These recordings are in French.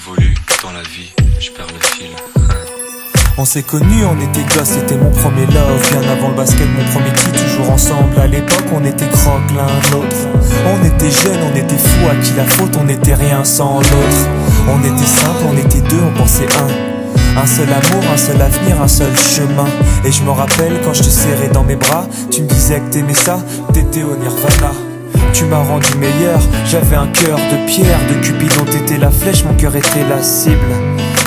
j'évolue dans la vie, je perds le fil. On s'est connus, on était gosses, c'était mon premier love. Bien avant le basket, mon premier titre, toujours ensemble. À l'époque, on était croque l'un l'autre. On était jeunes, on était fous, à qui la faute, on n'était rien sans l'autre. On était simple, on était deux, on pensait un seul amour, un seul avenir, un seul chemin. Et je me rappelle quand je te serrais dans mes bras, tu me disais que t'aimais ça, t'étais au Nirvana. Tu m'as rendu meilleur, j'avais un cœur de pierre. De Cupidon t'étais la flèche, mon cœur était la cible.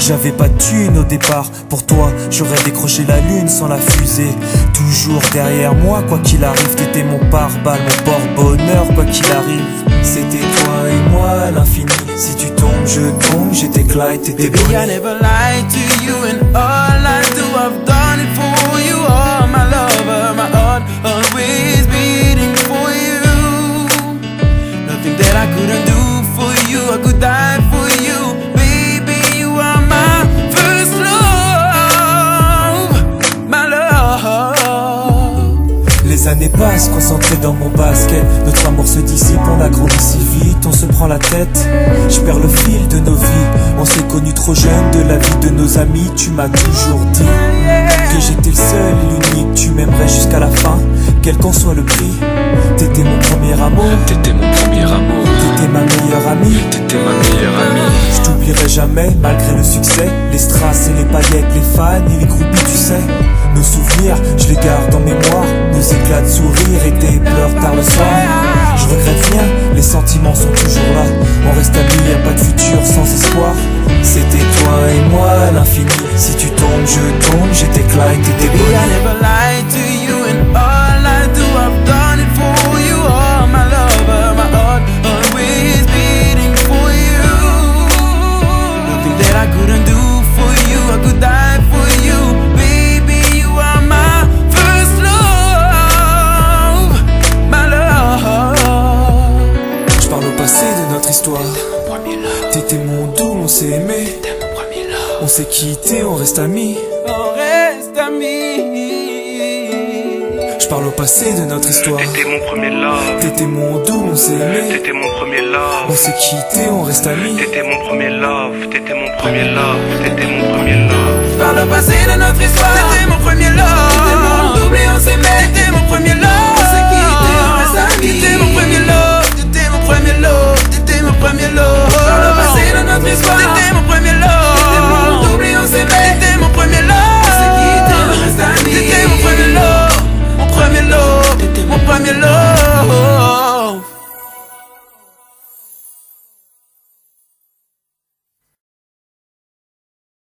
J'avais pas de thune au départ, pour toi j'aurais décroché la lune sans la fusée. Toujours derrière moi, quoi qu'il arrive, t'étais mon pare-balles, mon porte-bonheur, quoi qu'il arrive. C'était toi et moi à l'infini. Si tu tombes, je tombe, j'étais Clyde, t'étais Baby, I never lied to you, and all I do, I've done it for you. Oh, my lover, my heart always beating for you. Nothing that I couldn't do for you, I could die for you. Baby, you are my first love, my love. Les années passent, concentrées dans mon basket. Notre amour se dissipe, on a grandi si vite, on se prend la tête. Je perds le fil de nos vies. On s'est connus trop jeunes, de la vie de nos amis. Tu m'as toujours dit que j'étais le seul et l'unique. Tu m'aimerais jusqu'à la fin, quel qu'en soit le prix. T'étais mon premier amour, T'étais mon premier amour, t'étais ma meilleure amie. t'étais ma meilleure amie. Je t'oublierai jamais, malgré le succès. Les strass et les paillettes, les fans et les groupies, tu sais. Nos souvenirs, je les garde en mémoire. Nos éclats de sourire et tes pleurs tard le soir. Je regrette rien, les sentiments sont toujours là. On reste amis, y'a pas de futur sans espoir. C'était toi et moi à l'infini. Si tu tombes, je tombe, j'étais Clyde, t'étais Baby, I Bonnie. never lied to you, and all I do, I've done it for you. Oh, my lover, my heart always beating for you. Nothing that I couldn't do for you, I could die for you. Baby, you are my first love, my love. Je parle au passé de notre histoire. T'étais mon doux, on s'est aimé. On s'est quitté, on reste amis. On reste amis. Je parle au passé de notre histoire. T'étais mon premier love, T'étais mon doux, on s'est aimé. t'étais mon premier love. On s'est quitté, on reste amis. T'étais mon premier love, t'étais mon premier love, t'étais mon premier love. Par le passé de notre histoire, t'étais mon premier love. T'étais mon double et on s'aimait. T'étais mon premier love. On s'est quitté, on reste amis. T'étais mon premier love. T'étais mon premier love. T'étais mon premier love. Par le passé de notre histoire, t'étais mon premier love. T'étais mon double et on s'aimait. T'étais mon premier love. On s'est quitté, on reste amis. T'étais mon premier love. Mon premier love. T'étais mon premier love.